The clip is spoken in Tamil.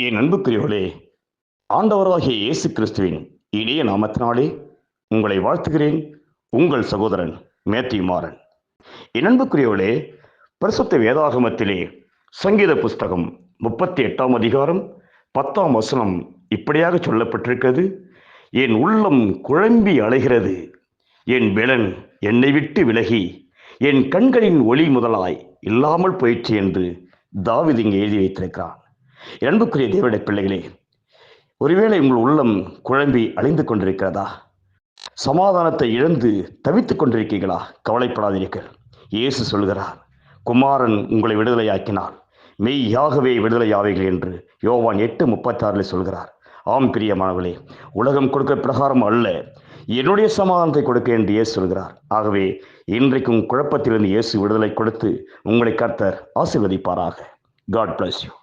என் அன்புக்குரியவர்களே, ஆண்டவராகிய இயேசு கிறிஸ்துவின் இனிய நாமத்தினாலே உங்களை வாழ்த்துகிறேன். உங்கள் சகோதரன் மேத்யூ மாறன். என் அன்புக்குரியவர்களே, பரிசுத்த வேதாகமத்திலே சங்கீத புஸ்தகம் 38ஆம் அதிகாரம் 10ஆம் வசனம் இப்படியாக சொல்லப்பட்டிருக்கிறது. என் உள்ளம் குழம்பி அலைகிறது, என் பெலன் என்னை விட்டு விலகி என் கண்களின் ஒளி முதலாய் இல்லாமல் போயிற்று என்று தாவீது இங்கே எழுதி வைத்திருக்கிறான். அன்புக்குரிய தேவனுடைய பிள்ளைகளே, ஒருவேளை உங்கள் உள்ளம் குழம்பி அழிந்து கொண்டிருக்கிறதா? சமாதானத்தை இழந்து தவித்துக் கொண்டிருக்கீங்களா? கவலைப்படாதீர்கள். இயேசு சொல்கிறார், குமாரன் உங்களை விடுதலையாக்கினார், மெய்யாகவே விடுதலையாவீர்கள் என்று யோவான் 8:36 சொல்கிறார். ஆம் பிரியமானவர்களே, உலகம் கொடுக்கிற பிரகாரம் அல்ல, என்னுடைய சமாதானத்தை கொடுக்க என்று இயேசு சொல்கிறார். ஆகவே இன்றைக்கும் குழப்பத்திலிருந்து இயேசு விடுதலை கொடுத்து உங்களை கர்த்தர் ஆசீர்வதிப்பாராக. God bless you.